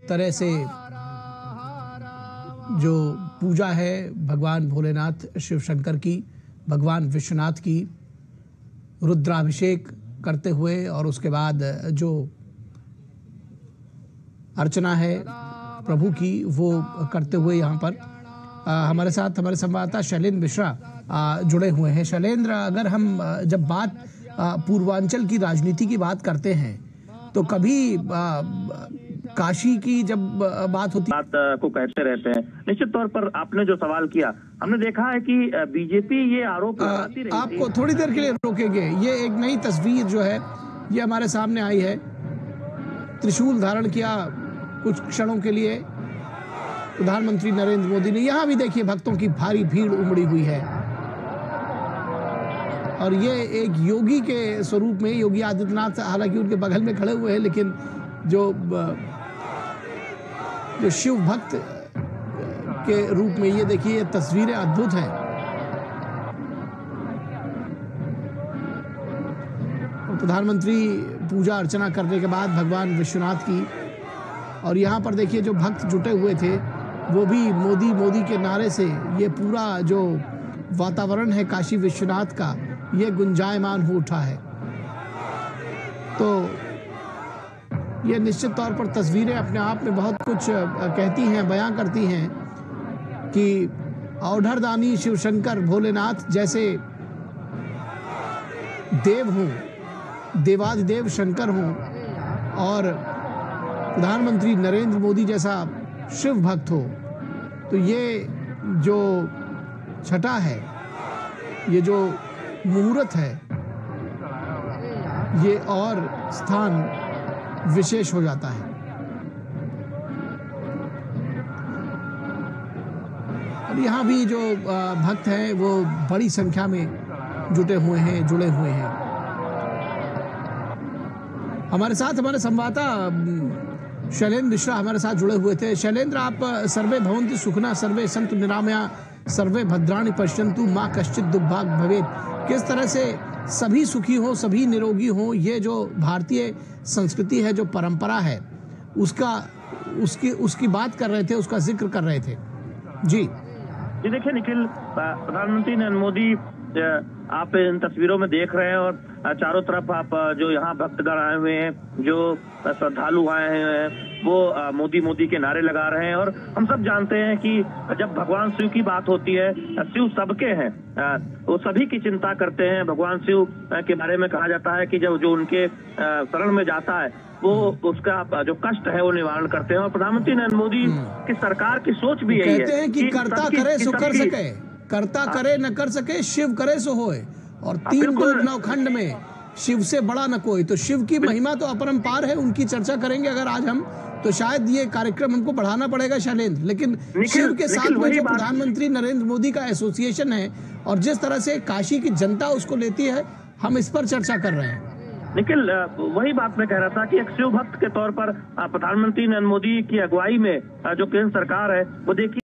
तरह से जो पूजा है भगवान भोलेनाथ शिव शंकर की, भगवान विश्वनाथ की, रुद्राभिषेक करते हुए और उसके बाद जो अर्चना है प्रभु की वो करते हुए यहाँ पर हमारे साथ हमारे संवाददाता शैलेंद्र मिश्रा जुड़े हुए हैं। शैलेंद्र, अगर हम जब बात पूर्वांचल की राजनीति की बात करते हैं तो कभी काशी की जब बात होती बात को कहते रहते हैं। निश्चित तौर पर आपने जो सवाल किया, हमने देखा है कि बीजेपी ये आरोप लगाती रही आपको थोड़ी देर के लिए रोकेंगे। ये एक नई तस्वीर जो है ये हमारे सामने आई है। त्रिशूल धारण किया कुछ क्षणों के लिए प्रधानमंत्री नरेंद्र मोदी ने। यहाँ भी देखिए भक्तों की भारी भीड़ उमड़ी हुई है और ये एक योगी के स्वरूप में, योगी आदित्यनाथ हालांकि उनके बगल में खड़े हुए हैं, लेकिन जो शिव भक्त के रूप में ये देखिए ये तस्वीरें अद्भुत हैं। और प्रधानमंत्री पूजा अर्चना करने के बाद भगवान विश्वनाथ की, और यहाँ पर देखिए जो भक्त जुटे हुए थे वो भी मोदी मोदी के नारे से ये पूरा जो वातावरण है काशी विश्वनाथ का ये गुंजायमान हो उठा है। तो ये निश्चित तौर पर तस्वीरें अपने आप में बहुत कुछ कहती हैं, बयां करती हैं कि औढ़रदानी शिव शंकर भोलेनाथ जैसे देव हों, देवादिदेव शंकर हों और प्रधानमंत्री नरेंद्र मोदी जैसा शिव भक्त हो, तो ये जो छठा है, ये जो मुहूर्त है, ये और स्थान विशेष हो जाता है। और यहाँ भी जो भक्त हैं वो बड़ी संख्या में जुटे हुए हैं, जुड़े हुए हैं। हमारे साथ हमारे संवाददाता शैलेंद्र मिश्रा हमारे साथ जुड़े हुए थे। शैलेंद्र, आप सर्वे भवन्तु सुखिनः सर्वे सन्तु निरामया सर्वे भद्राणि पश्यन्तु माँ कश्चित् दुर्भाग भवेत्, किस तरह से सभी सुखी हो, सभी निरोगी हो, ये जो भारतीय संस्कृति है, जो परंपरा है, उसकी बात कर रहे थे, उसका जिक्र कर रहे थे। जी देखिए निखिल, प्रधानमंत्री नरेंद्र मोदी आप इन तस्वीरों में देख रहे हैं और चारों तरफ आप जो यहाँ भक्तगण आए हुए हैं, जो श्रद्धालु आए हैं, वो मोदी मोदी के नारे लगा रहे हैं। और हम सब जानते हैं कि जब भगवान शिव की बात होती है, शिव सबके हैं, वो सभी की चिंता करते हैं। भगवान शिव के बारे में कहा जाता है कि जब जो उनके शरण में जाता है वो उसका जो कष्ट है वो निवारण करते हैं। और प्रधानमंत्री नरेंद्र मोदी की सरकार की सोच भी यही है, कहते हैं कि करता करे सो कर सके, करता करे न कर सके, शिव करे सो होए। और 3 गोप नवखंड में शिव से बड़ा न कोई। तो शिव की महिमा तो अपरंपार है, उनकी चर्चा करेंगे अगर आज हम, तो शायद ये कार्यक्रम हमको बढ़ाना पड़ेगा शैलेंद्र। लेकिन शिव के साथ में जो प्रधानमंत्री नरेंद्र मोदी का एसोसिएशन है और जिस तरह से काशी की जनता उसको लेती है, हम इस पर चर्चा कर रहे हैं। निखिल, वही बात मैं कह रहा था कि एक शिव भक्त के तौर पर प्रधानमंत्री नरेंद्र मोदी की अगुवाई में जो केंद्र सरकार है वो देखिए